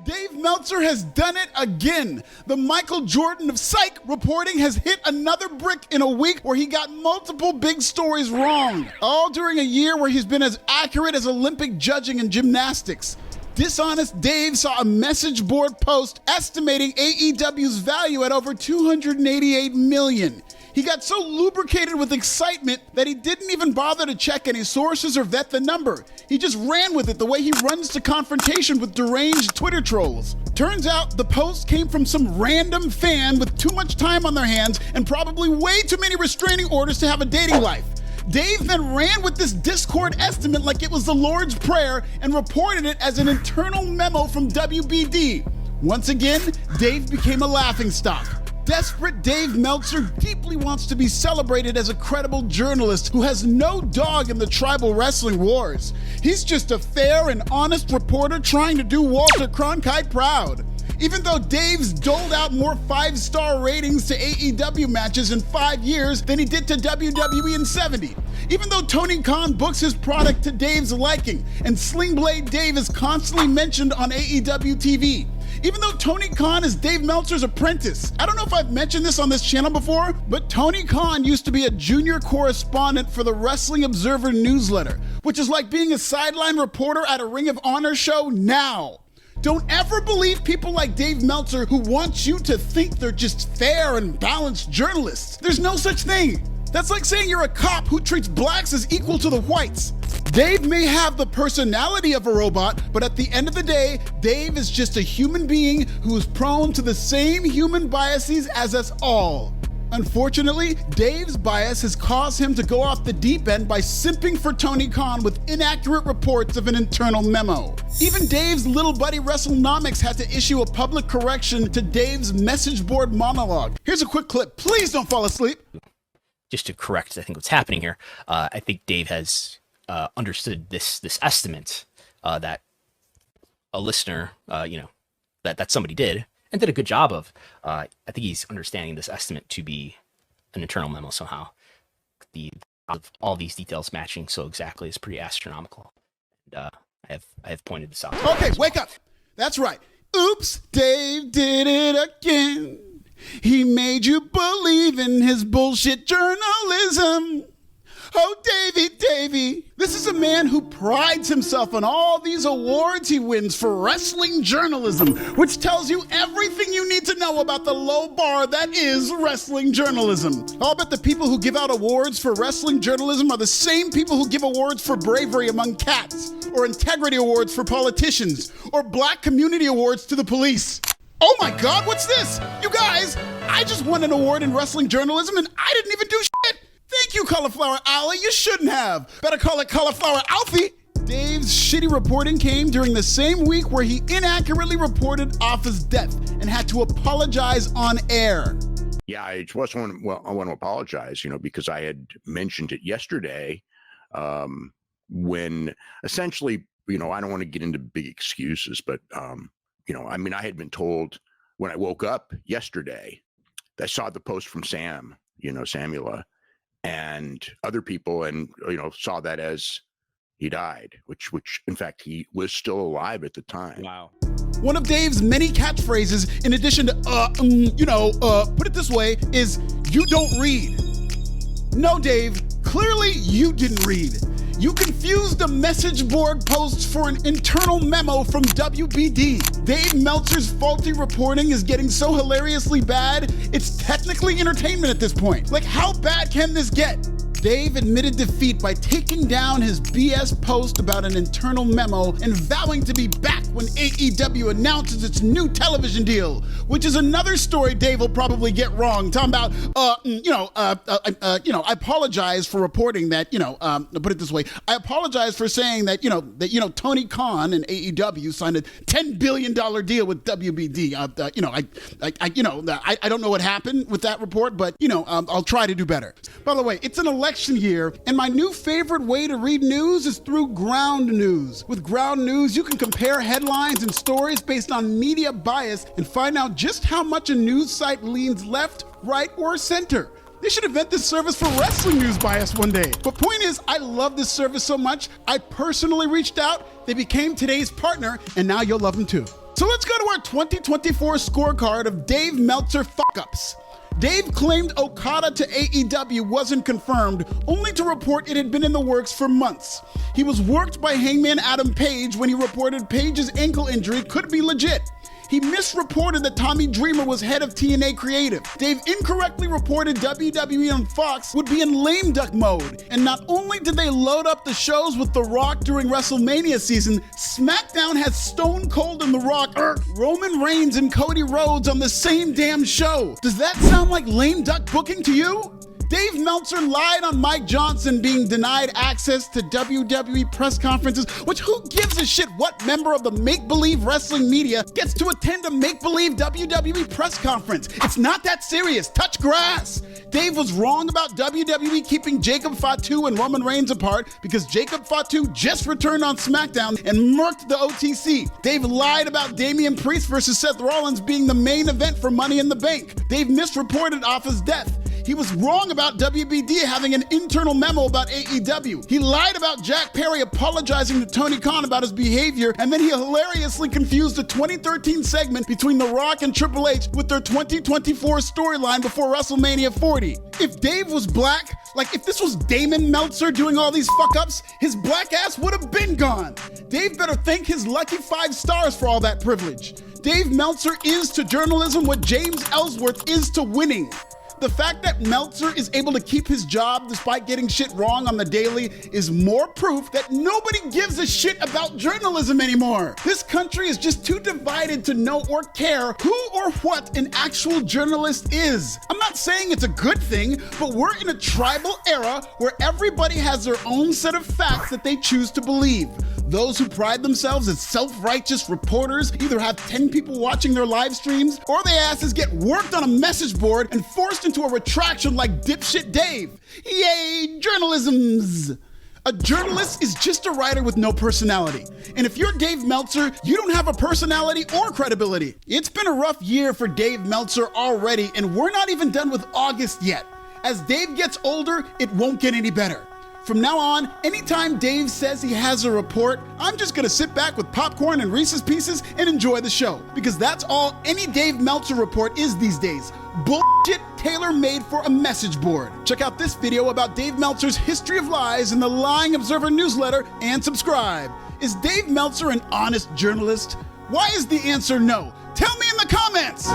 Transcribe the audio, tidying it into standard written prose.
Dave Meltzer has done it again. The Michael Jordan of psych reporting has hit another brick in a week where he got multiple big stories wrong, all during a year where he's been as accurate as Olympic judging in gymnastics. Dishonest Dave saw a message board post estimating AEW's value at over $288 million. He got so lubricated with excitement that he didn't even bother to check any sources or vet the number. He just ran with it the way he runs to confrontation with deranged Twitter trolls. Turns out the post came from some random fan with too much time on their hands and probably way too many restraining orders to have a dating life. Dave then ran with this Discord estimate like it was the Lord's Prayer and reported it as an internal memo from WBD. Once again, Dave became a laughingstock. Desperate Dave Meltzer deeply wants to be celebrated as a credible journalist who has no dog in the tribal wrestling wars. He's just a fair and honest reporter trying to do Walter Cronkite proud. Even though Dave's doled out more 5-star ratings to AEW matches in 5 years than he did to WWE in 70. Even though Tony Khan books his product to Dave's liking and Slingblade Dave is constantly mentioned on AEW TV. Even though Tony Khan is Dave Meltzer's apprentice. I don't know if I've mentioned this on this channel before, but Tony Khan used to be a junior correspondent for the Wrestling Observer newsletter, which is like being a sideline reporter at a Ring of Honor show now. Don't ever believe people like Dave Meltzer who want you to think they're just fair and balanced journalists. There's no such thing. That's like saying you're a cop who treats blacks as equal to the whites. Dave may have the personality of a robot, but at the end of the day, Dave is just a human being who is prone to the same human biases as us all. Unfortunately, Dave's bias has caused him to go off the deep end by simping for Tony Khan with inaccurate reports of an internal memo. Even Dave's little buddy WrestleNomics had to issue a public correction to Dave's message board monologue. Here's a quick clip. Please don't fall asleep. Just to correct, I think what's happening here, I think Dave has understood this estimate that a listener, that somebody did and did a good job of. I think he's understanding this estimate to be an internal memo somehow. The of all these details matching so exactly is pretty astronomical. And I have pointed this out. Okay, wake up. That's right. Oops, Dave did it again. He made you believe in his bullshit journalism. Oh, Davey. This is a man who prides himself on all these awards he wins for wrestling journalism, which tells you everything you need to know about the low bar that is wrestling journalism. I'll bet the people who give out awards for wrestling journalism are the same people who give awards for bravery among cats, or integrity awards for politicians, or black community awards to the police. Oh my God, what's this? You guys, I just won an award in wrestling journalism and I didn't even do shit. Thank you, Cauliflower Alley. You shouldn't have. Better call it Cauliflower Alfie. Dave's shitty reporting came during the same week where he inaccurately reported Offa's death and had to apologize on air. Yeah, I just want to apologize, because I had mentioned it yesterday when essentially, I don't want to get into big excuses, but, I had been told when I woke up yesterday, I saw the post from Sam, Samula, and other people, and, saw that as he died, which in fact, he was still alive at the time. Wow. One of Dave's many catchphrases, in addition to, put it this way, is you don't read. No, Dave, clearly you didn't read. You confused a message board post for an internal memo from WBD. Dave Meltzer's faulty reporting is getting so hilariously bad, it's technically entertainment at this point. Like, how bad can this get? Dave admitted defeat by taking down his BS post about an internal memo and vowing to be back when AEW announces its new television deal, which is another story Dave will probably get wrong. Talking about, I apologize for reporting that, put it this way, I apologize for saying that, Tony Khan and AEW signed a $10 billion deal with WBD. I don't know what happened with that report, but, I'll try to do better. By the way, it's an election year, and my new favorite way to read news is through Ground News. With Ground News, you can compare headlines and stories based on media bias and find out just how much a news site leans left, right, or center. They should invent this service for wrestling news bias one day. But point is, I love this service so much, I personally reached out, they became today's partner, and now you'll love them too. So let's go to our 2024 scorecard of Dave Meltzer fuck-ups. Dave claimed Okada to AEW wasn't confirmed, only to report it had been in the works for months. He was worked by Hangman Adam Page when he reported Page's ankle injury could be legit. He misreported that Tommy Dreamer was head of TNA Creative. Dave incorrectly reported WWE on Fox would be in lame duck mode. And not only did they load up the shows with The Rock during WrestleMania season, SmackDown has Stone Cold and The Rock, Roman Reigns and Cody Rhodes on the same damn show. Does that sound like lame duck booking to you? Dave Meltzer lied on Mike Johnson being denied access to WWE press conferences, which who gives a shit what member of the make-believe wrestling media gets to attend a make-believe WWE press conference? It's not that serious. Touch grass. Dave was wrong about WWE keeping Jacob Fatu and Roman Reigns apart because Jacob Fatu just returned on SmackDown and murked the OTC. Dave lied about Damian Priest versus Seth Rollins being the main event for Money in the Bank. Dave misreported Offa's death. He was wrong about WBD having an internal memo about AEW. He lied about Jack Perry apologizing to Tony Khan about his behavior, and then he hilariously confused the 2013 segment between The Rock and Triple H with their 2024 storyline before WrestleMania 40. If Dave was black, like if this was Damon Meltzer doing all these fuck-ups, his black ass would have been gone. Dave better thank his lucky 5 stars for all that privilege. Dave Meltzer is to journalism what James Ellsworth is to winning. The fact that Meltzer is able to keep his job despite getting shit wrong on the daily is more proof that nobody gives a shit about journalism anymore. This country is just too divided to know or care who or what an actual journalist is. I'm not saying it's a good thing, but we're in a tribal era where everybody has their own set of facts that they choose to believe. Those who pride themselves as self-righteous reporters either have 10 people watching their live streams or their asses get worked on a message board and forced into a retraction like dipshit Dave. Yay, journalisms! A journalist is just a writer with no personality. And if you're Dave Meltzer, you don't have a personality or credibility. It's been a rough year for Dave Meltzer already, and we're not even done with August yet. As Dave gets older, it won't get any better. From now on, anytime Dave says he has a report, I'm just gonna sit back with popcorn and Reese's Pieces and enjoy the show. Because that's all any Dave Meltzer report is these days. Bullshit tailor-made for a message board. Check out this video about Dave Meltzer's history of lies in the Lying Observer newsletter and subscribe. Is Dave Meltzer an honest journalist? Why is the answer no? Tell me in the comments!